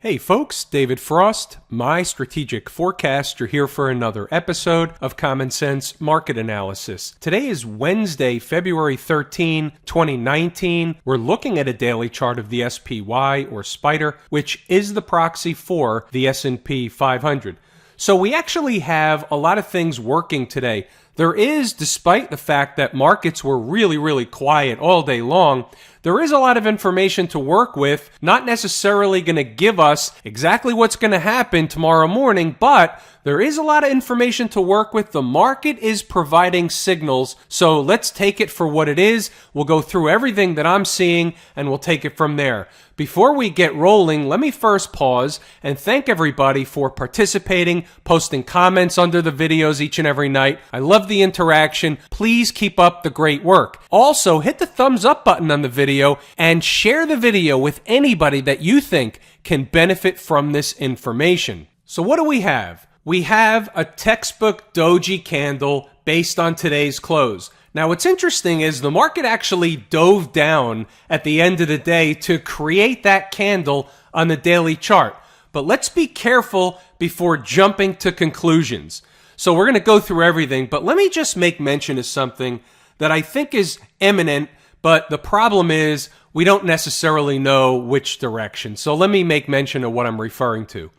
Hey folks, David Frost, my strategic forecaster here for another episode of Common Sense Market Analysis. Today is Wednesday, February 13, 2019. We're looking at a daily chart of the SPY or Spider, which is the proxy for the S&P 500. So we actually have a lot of things working today. There is, despite the fact that markets were really quiet all day long, there is a lot of information to work with, not necessarily going to give us exactly what's going to happen tomorrow morning, but there is a lot of information to work with. The market is providing signals, so let's take it for what it is. We'll go through everything that I'm seeing, and we'll take it from there. Before we get rolling, let me first pause and thank everybody for participating, posting comments under the videos each and every night. I love the interaction. Please keep up the great work. Also, hit the thumbs up button on the video and share the video with anybody that you think can benefit from this information. So what do we have? We have a textbook doji candle based on today's close. Now, what's interesting is the market actually dove down at the end of the day to create that candle on the daily chart. But let's be careful before jumping to conclusions. So we're going to go through everything, but let me just make mention of something that I think is imminent, but the problem is we don't necessarily know which direction. So let me make mention of what I'm referring to.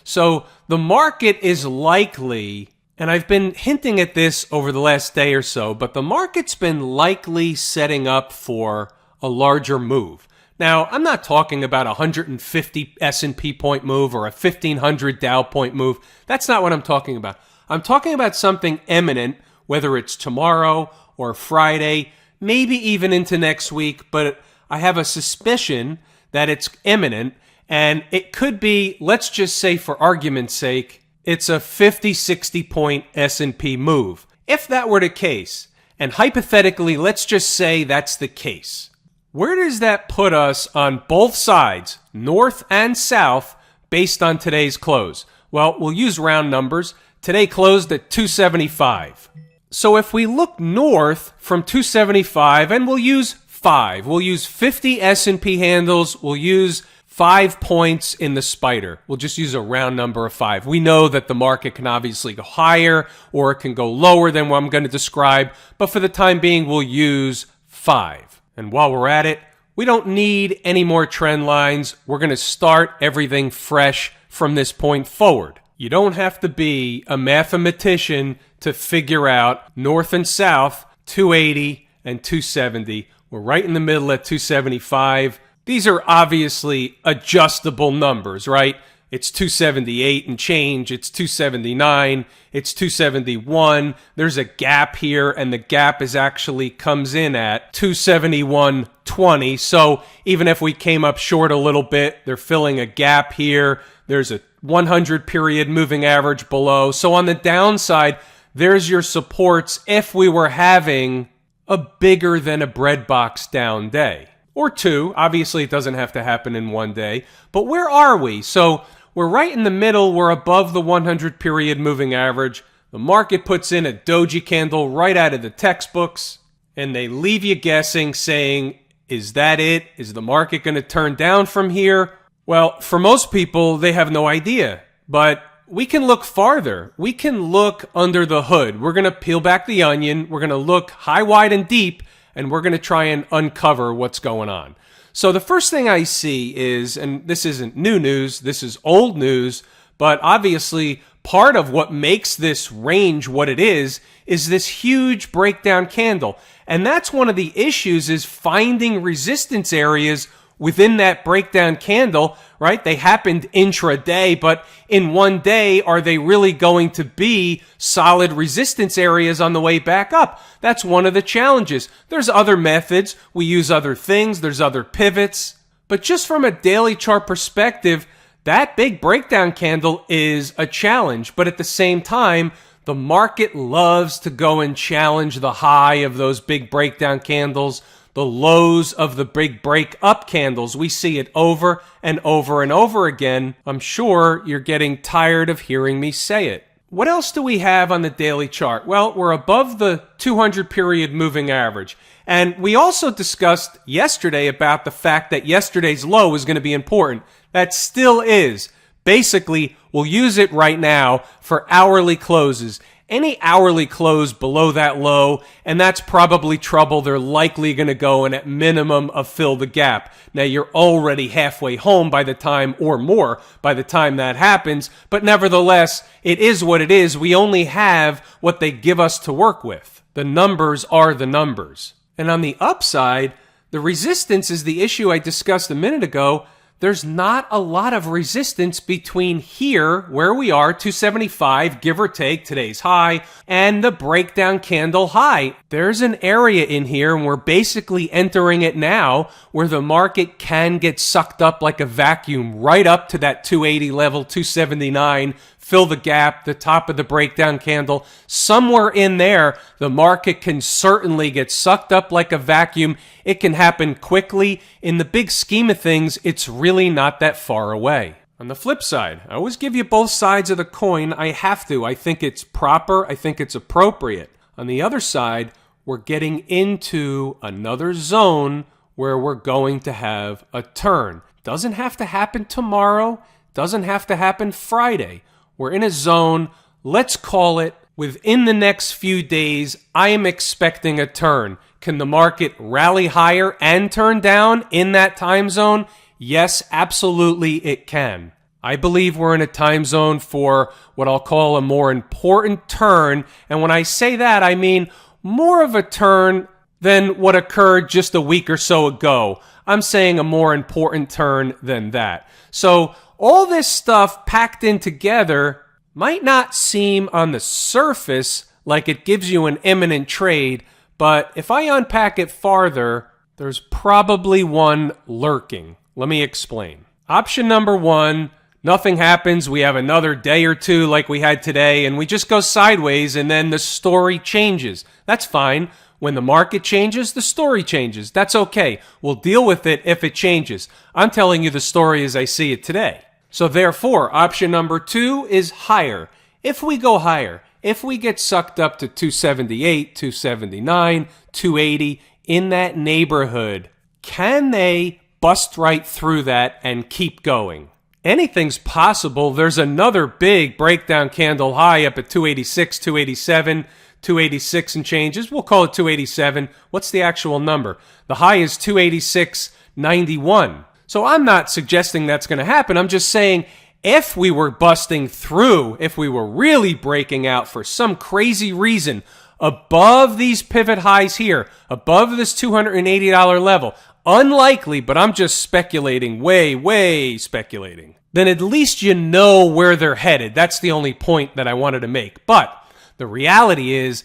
So the market is likely, and I've been hinting at this over the last day or so, but the market's been likely setting up for a larger move. Now, I'm not talking about a 150 S&P point move or a 1,500 Dow point move. That's not what I'm talking about. I'm talking about something imminent, whether it's tomorrow or Friday, maybe even into next week, but I have a suspicion that it's imminent, and it could be, let's just say for argument's sake, it's a 50-60 point S&P move. If that were the case, and hypothetically, let's just say that's the case, where does that put us on both sides, north and south, based on today's close? Well, we'll use round numbers. Today closed at 275. So if we look north from 275, and we'll use 5, we'll use 50 S&P handles, we'll use 5 points in the spider. We'll just use a round number of 5. We know that the market can obviously go higher or it can go lower than what I'm going to describe, but for the time being, we'll use 5. And while we're at it, we don't need any more trend lines. We're going to start everything fresh from this point forward. You don't have to be a mathematician to figure out north and south, 280 and 270. We're right in the middle at 275. These are obviously adjustable numbers, right? It's 278 and change. It's 279. It's 271. There's a gap here, and the gap is actually comes in at 271.20. So even if we came up short a little bit, they're filling a gap here. There's a 100 period moving average below. So on the downside, there's your supports if we were having a bigger than a breadbox down day. Or two. Obviously, it doesn't have to happen in one day. But where are we? So we're right in the middle. We're above the 100 period moving average. The market puts in a doji candle right out of the textbooks, and they leave you guessing, saying, is that it? Is the market going to turn down from here? Well, for most people, they have no idea. But we can look farther. We can look under the hood. We're going to peel back the onion. We're going to look high, wide, and deep, and we're going to try and uncover what's going on. So the first thing I see is, and this isn't new news, this is old news, but obviously part of what makes this range what it is this huge breakdown candle. And that's one of the issues, is finding resistance areas within that breakdown candle, right? They happened intraday, but in one day, are they really going to be solid resistance areas on the way back up? That's one of the challenges. There's other methods. We use other things. There's other pivots. But just from a daily chart perspective, that big breakdown candle is a challenge. But at the same time, the market loves to go and challenge the high of those big breakdown candles, the lows of the big break up candles. We see it over and over and over again. I'm sure you're getting tired of hearing me say it. What else do we have on the daily chart? Well, we're above the 200 period moving average. And we also discussed yesterday about the fact that yesterday's low is going to be important. That still is. Basically, we'll use it right now for hourly closes. Any hourly close below that low, and that's probably trouble. They're likely going to go and at minimum fill the gap. Now, you're already halfway home by the time, or more, by the time that happens. But nevertheless, it is what it is. We only have what they give us to work with. The numbers are the numbers. And on the upside, the resistance is the issue I discussed a minute ago. There's not a lot of resistance between here, where we are, 275, give or take, today's high, and the breakdown candle high. There's an area in here, and we're basically entering it now, where the market can get sucked up like a vacuum right up to that 280 level, 279, fill the gap, the top of the breakdown candle. Somewhere in there, the market can certainly get sucked up like a vacuum. It can happen quickly. In the big scheme of things, it's really not that far away. On the flip side, I always give you both sides of the coin. I have to. I think it's proper. I think it's appropriate. On the other side, we're getting into another zone where we're going to have a turn. Doesn't have to happen tomorrow. Doesn't have to happen Friday. We're in a zone, let's call it, within the next few days, I am expecting a turn. Can the market rally higher and turn down in that time zone? Yes, absolutely it can. I believe we're in a time zone for what I'll call a more important turn. And when I say that, I mean more of a turn than what occurred just a week or so ago. I'm saying a more important turn than that. So all this stuff packed in together might not seem on the surface like it gives you an imminent trade, but if I unpack it farther, there's probably one lurking. Let me explain. Option number one, nothing happens. We have another day or two like we had today, and we just go sideways, and then the story changes. That's fine. When the market changes, the story changes. That's okay. We'll deal with it if it changes. I'm telling you the story as I see it today. So therefore, option number two is higher. If we go higher, if we get sucked up to 278, 279, 280, in that neighborhood, can they bust right through that and keep going? Anything's possible. There's another big breakdown candle high up at 286, 287, 286 and changes. We'll call it 287. What's the actual number? The high is 286.91. So I'm not suggesting that's going to happen. I'm just saying if we were busting through, if we were really breaking out for some crazy reason above these pivot highs here, above this $280 level, unlikely, but I'm just speculating, way speculating, then at least you know where they're headed. That's the only point that I wanted to make. But the reality is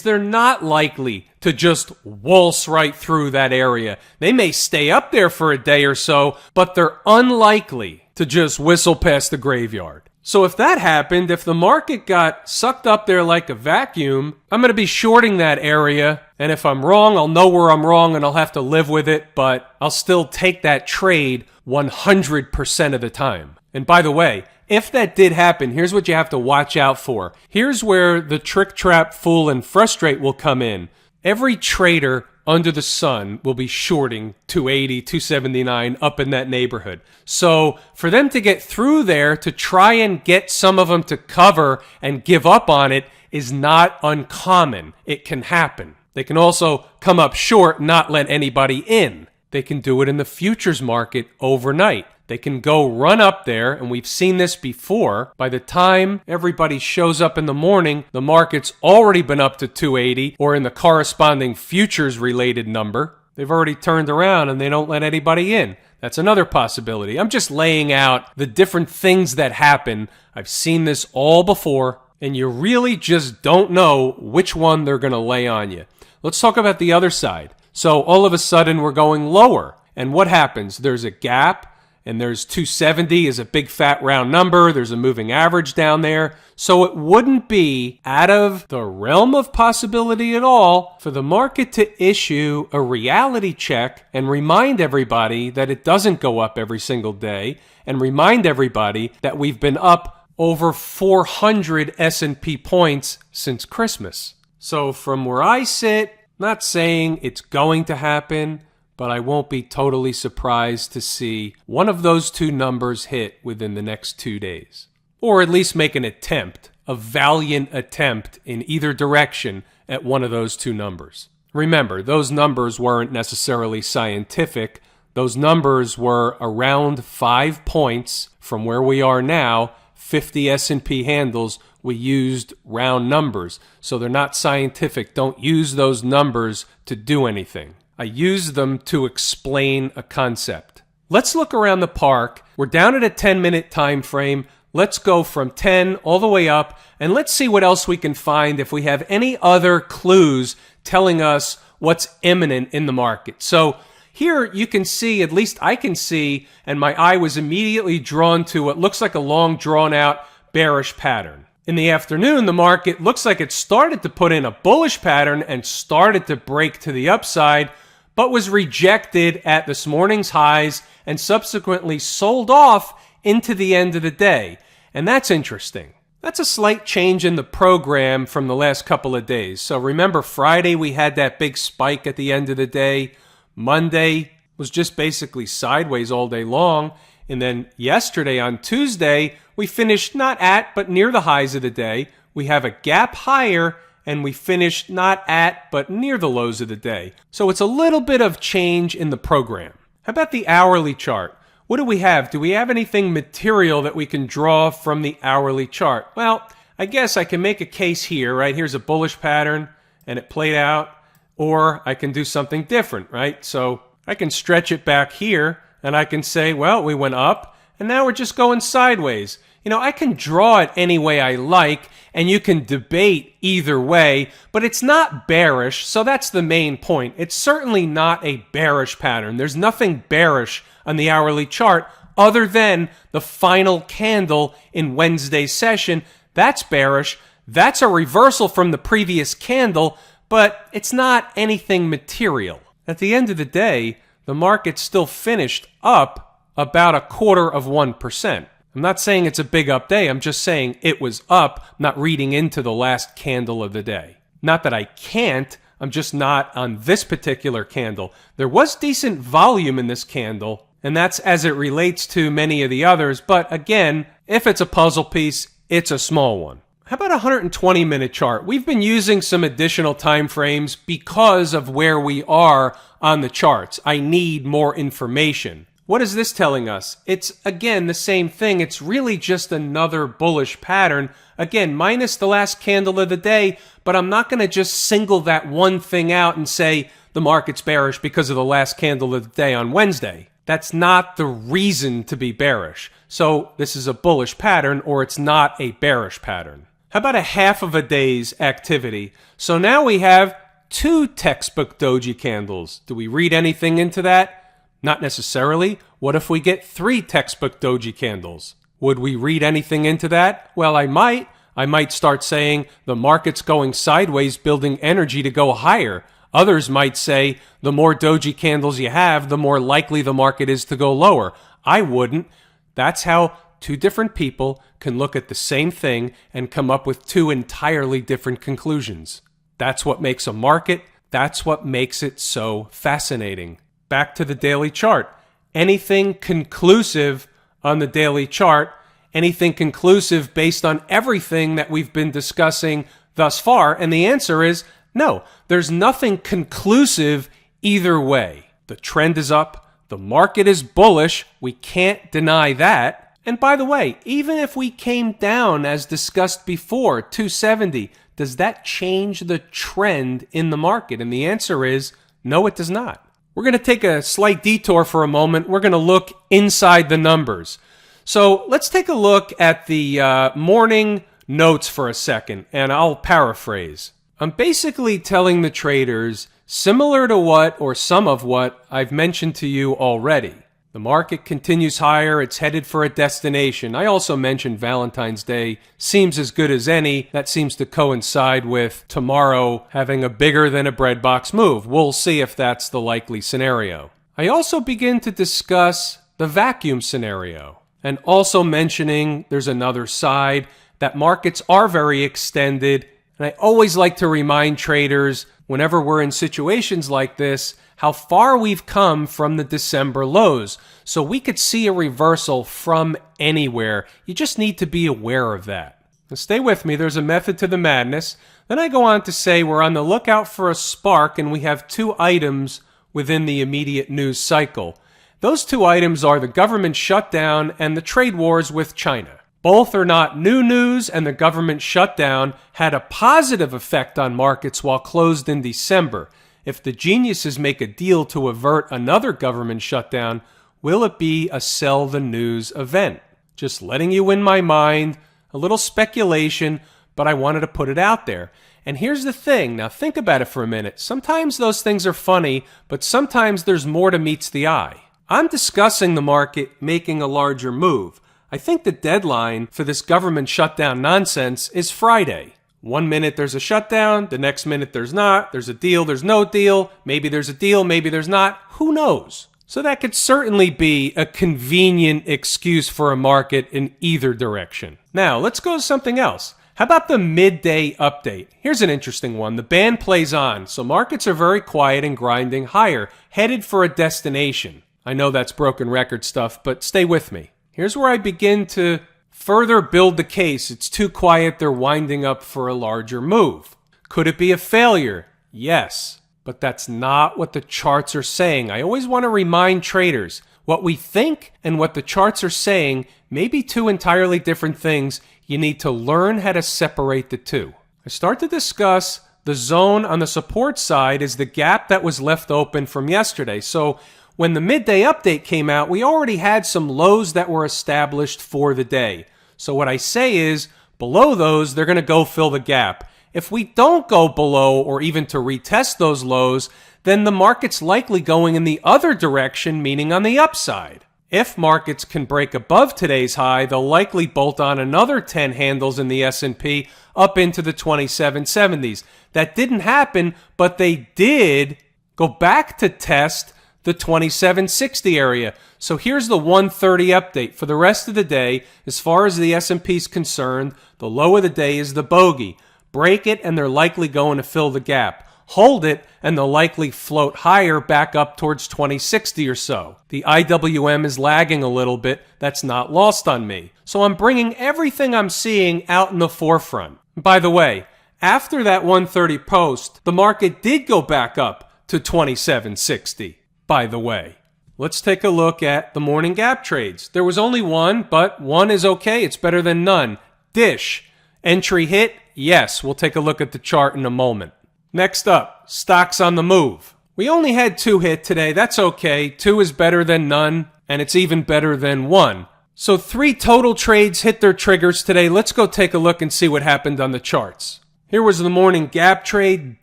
they're not likely to just waltz right through that area. They may stay up there for a day or so, but they're unlikely to just whistle past the graveyard. So if that happened, if the market got sucked up there like a vacuum, I'm going to be shorting that area. And if I'm wrong, I'll know where I'm wrong and I'll have to live with it, but I'll still take that trade 100% of the time. And by the way, if that did happen, here's what you have to watch out for. Here's where the trick, trap, fool, and frustrate will come in. Every trader under the sun will be shorting 280, 279 up in that neighborhood. So for them to get through there to try and get some of them to cover and give up on it is not uncommon. It can happen. They can also come up short, not let anybody in. They can do it in the futures market overnight. They can go run up there, and we've seen this before. By the time everybody shows up in the morning, the market's already been up to 280 or in the corresponding futures-related number. They've already turned around and they don't let anybody in. That's another possibility. I'm just laying out the different things that happen. I've seen this all before, and you really just don't know which one they're going to lay on you. Let's talk about the other side. So all of a sudden, we're going lower. And what happens? There's a gap. And there's 270 is a big fat round number. There's a moving average down there. So it wouldn't be out of the realm of possibility at all for the market to issue a reality check and remind everybody that it doesn't go up every single day and remind everybody that we've been up over 400 S&P points since Christmas. So from where I sit, not saying it's going to happen, but I won't be totally surprised to see one of those two numbers hit within the next 2 days. Or at least make an attempt, a valiant attempt in either direction at one of those two numbers. Remember, those numbers weren't necessarily scientific. Those numbers were around 5 points from where we are now, 50 S&P handles. We used round numbers, so they're not scientific. Don't use those numbers to do anything. I use them to explain a concept. Let's look around the park. We're down at a 10-minute time frame. Let's go from 10 all the way up, and let's see what else we can find if we have any other clues telling us what's imminent in the market. So here you can see, at least I can see, and my eye was immediately drawn to what looks like a long drawn-out bearish pattern. In the afternoon, the market looks like it started to put in a bullish pattern and started to break to the upside, but was rejected at this morning's highs and subsequently sold off into the end of the day. And that's interesting. That's a slight change in the program from the last couple of days. So remember, Friday we had that big spike at the end of the day. Monday was just basically sideways all day long. And then yesterday on Tuesday, we finished not at, but near the highs of the day. We have a gap higher, and we finished not at, but near the lows of the day. So it's a little bit of change in the program. How about the hourly chart? What do we have? Do we have anything material that we can draw from the hourly chart? Well, I guess I can make a case here, right? Here's a bullish pattern, and it played out. Or I can do something different, right? So I can stretch it back here, and I can say, well, we went up, and now we're just going sideways. You know, I can draw it any way I like, and you can debate either way, but it's not bearish, so that's the main point. It's certainly not a bearish pattern. There's nothing bearish on the hourly chart other than the final candle in Wednesday's session. That's bearish. That's a reversal from the previous candle, but it's not anything material. At the end of the day, the market still finished up about 0.25%. I'm not saying it's a big up day. I'm just saying it was up, not reading into the last candle of the day. Not that I can't. I'm just not on this particular candle. There was decent volume in this candle, and that's as it relates to many of the others. But again, if it's a puzzle piece, it's a small one. How about a 120-minute chart? We've been using some additional time frames because of where we are on the charts. I need more information. What is this telling us? It's, again, the same thing. It's really just another bullish pattern. Again, minus the last candle of the day, but I'm not going to just single that one thing out and say the market's bearish because of the last candle of the day on Wednesday. That's not the reason to be bearish. So this is a bullish pattern, or it's not a bearish pattern. How about a half of a day's activity? So now we have 2 textbook doji candles. Do we read anything into that? Not necessarily. What if we get 3 textbook doji candles? Would we read anything into that? Well, I might. I might start saying the market's going sideways, building energy to go higher. Others might say the more doji candles you have, the more likely the market is to go lower. I wouldn't. That's how 2 different people can look at the same thing and come up with 2 entirely different conclusions. That's what makes a market. That's what makes it so fascinating. Back to the daily chart. Anything conclusive on the daily chart, anything conclusive based on everything that we've been discussing thus far? And the answer is no. There's nothing conclusive either way. The trend is up. The market is bullish. We can't deny that. And by the way, even if we came down, as discussed before, 270, does that change the trend in the market? And the answer is no, it does not. We're going to take a slight detour for a moment. We're going to look inside the numbers. So let's take a look at the morning notes for a second, and I'll paraphrase. I'm basically telling the traders similar to what, or some of what, I've mentioned to you already. The market continues higher. It's headed for a destination. I also mentioned Valentine's Day seems as good as any. That seems to coincide with tomorrow having a bigger than a breadbox move. We'll see if that's the likely scenario. I also begin to discuss the vacuum scenario. And also mentioning there's another side, that markets are very extended. And I always like to remind traders, whenever we're in situations like this, how far we've come from the December lows. So we could see a reversal from anywhere. You just need to be aware of that. Now stay with me, there's a method to the madness. Then I go on to say we're on the lookout for a spark, and we have two items within the immediate news cycle. Those two items are the government shutdown and the trade wars with China. Both are not new news, and the government shutdown had a positive effect on markets while closed in December. If the geniuses make a deal to avert another government shutdown, will it be a sell the news event? Just letting you in my mind, a little speculation, but I wanted to put it out there. And here's the thing, now think about it for a minute. Sometimes those things are funny, but sometimes there's more to meets the eye. I'm discussing the market making a larger move. I think the deadline for this government shutdown nonsense is Friday. 1 minute there's a shutdown, the next minute there's not, there's a deal, there's no deal, maybe there's a deal, maybe there's not, who knows? So that could certainly be a convenient excuse for a market in either direction. Now, let's go to something else. How about the midday update? Here's an interesting one. The band plays on, so markets are very quiet and grinding higher, headed for a destination. I know that's broken record stuff, but stay with me. Here's where I begin to further build the case. It's too quiet, they're winding up for a larger move. Could it be a failure? Yes, but that's not what the charts are saying. I always want to remind traders, what we think and what the charts are saying may be two entirely different things. You need to learn how to separate the two. I start to discuss the zone on the support side is the gap that was left open from yesterday. So when the midday update came out, we already had some lows that were established for the day. So what I say is, below those, they're going to go fill the gap. If we don't go below or even to retest those lows, then the market's likely going in the other direction, meaning on the upside. If markets can break above today's high, they'll likely bolt on another 10 handles in the S&P up into the 2770s. That didn't happen, but they did go back to test the 2760 area. So here's the 130 update. For the rest of the day, as far as the S&P is concerned, the low of the day is the bogey. Break it and they're likely going to fill the gap. Hold it and they'll likely float higher back up towards 2060 or so. The IWM is lagging a little bit. That's not lost on me. So I'm bringing everything I'm seeing out in the forefront. By the way, after that 130 post, the market did go back up to 2760. By the way, let's take a look at the morning gap trades. There was only one, but one is okay. It's better than none. Dish. Entry hit? Yes. We'll take a look at the chart in a moment. Next up, stocks on the move. We only had 2 hit today. That's okay. 2 is better than none, and it's even better than 1. So 3 total trades hit their triggers today. Let's go take a look and see what happened on the charts. Here was the morning gap trade,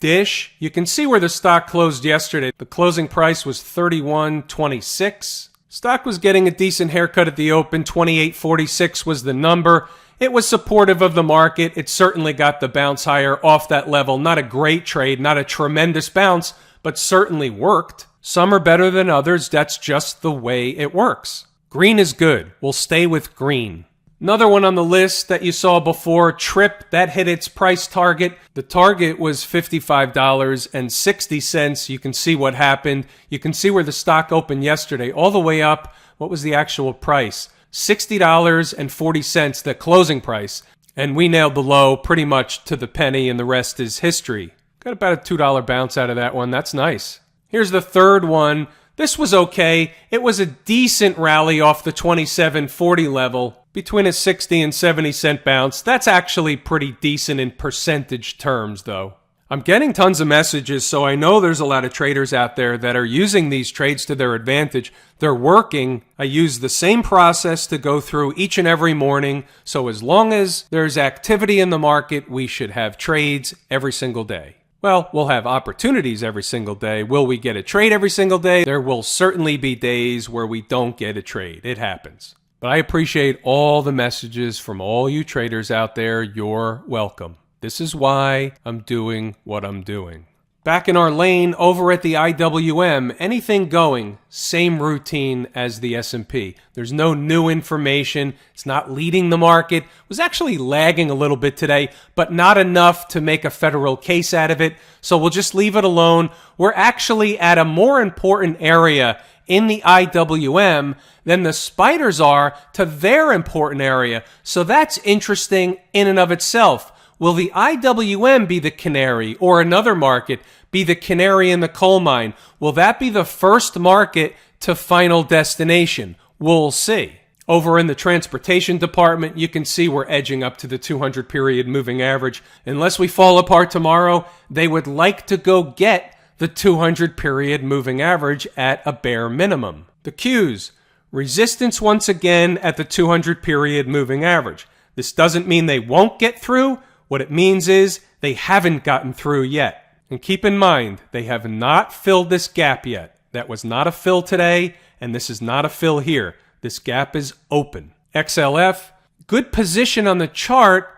Dish. You can see where the stock closed yesterday. The closing price was $31.26. Stock was getting a decent haircut at the open. $28.46 was the number. It was supportive of the market. It certainly got the bounce higher off that level. Not a great trade, not a tremendous bounce, but certainly worked. Some are better than others. That's just the way it works. Green is good. We'll stay with green. Another one on the list that you saw before, Trip, that hit its price target. The target was $55.60. You can see what happened. You can see where the stock opened yesterday, all the way up. What was the actual price? $60.40, the closing price. And we nailed the low pretty much to the penny, and the rest is history. Got about a $2 bounce out of that one. That's nice. Here's the third one. This was okay. It was a decent rally off the 2740 level. Between a 60 and 70 cent bounce. That's actually pretty decent in percentage terms, though. I'm getting tons of messages, so I know there's a lot of traders out there that are using these trades to their advantage. They're working. I use the same process to go through each and every morning. So as long as there's activity in the market, we should have trades every single day. Well, we'll have opportunities every single day. Will we get a trade every single day? There will certainly be days where we don't get a trade. It happens. But I appreciate all the messages from all you traders out there. You're welcome. This is why I'm doing what I'm doing. Back in our lane over at the IWM, anything going, same routine as the S&P. There's no new information. It's not leading the market. It was actually lagging a little bit today, but not enough to make a federal case out of it. So we'll just leave it alone. We're actually at a more important area in the IWM than the spiders are to their important area. So that's interesting in and of itself. Will the IWM be the canary, or another market be the canary in the coal mine? Will that be the first market to final destination? We'll see. Over in the transportation department, you can see we're edging up to the 200 period moving average. Unless we fall apart tomorrow, they would like to go get the 200 period moving average at a bare minimum. The Qs, resistance once again at the 200 period moving average. This doesn't mean they won't get through. What it means is they haven't gotten through yet. And keep in mind, they have not filled this gap yet. That was not a fill today, and this is not a fill here. This gap is open. XLF, good position on the chart,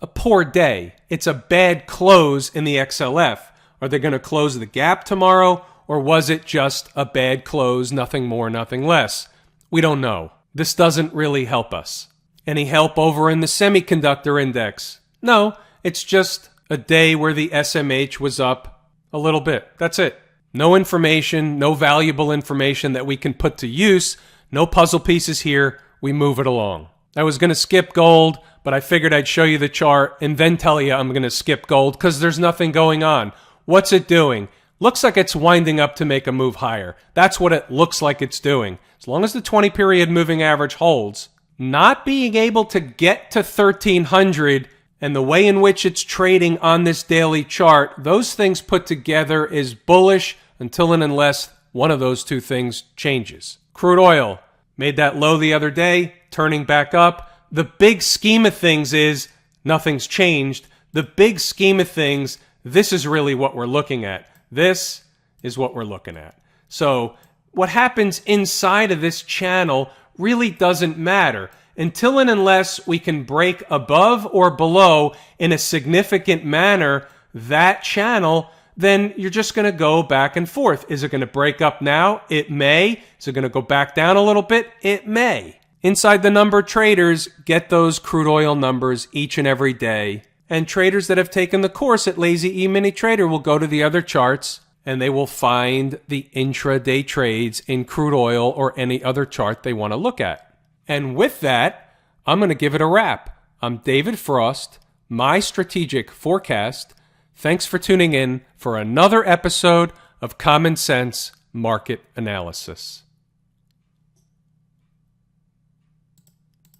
a poor day. It's a bad close in the XLF. Are they going to close the gap tomorrow, or was it just a bad close, nothing more, nothing less? We don't know. This doesn't really help us. Any help over in the semiconductor index? No, it's just a day where the SMH was up a little bit. That's it. No information, no valuable information that we can put to use. No puzzle pieces here. We move it along. I was going to skip gold, but I figured I'd show you the chart and then tell you I'm going to skip gold because there's nothing going on. What's it doing? Looks like it's winding up to make a move higher. That's what it looks like it's doing. As long as the 20 period moving average holds, not being able to get to 1300 and the way in which it's trading on this daily chart, those things put together is bullish until and unless one of those two things changes. Crude oil made that low the other day, turning back up. The big scheme of things is nothing's changed. The big scheme of things, this is really what we're looking at. This is what we're looking at. So what happens inside of this channel really doesn't matter. Until and unless we can break above or below in a significant manner that channel, then you're just going to go back and forth. Is it going to break up now? It may. Is it going to go back down a little bit? It may. Inside the number traders get those crude oil numbers each and every day. And traders that have taken the course at Lazy E Mini Trader will go to the other charts and they will find the intraday trades in crude oil or any other chart they want to look at. And with that, I'm going to give it a wrap. I'm David Frost, my strategic forecast. Thanks for tuning in for another episode of Common Sense Market Analysis.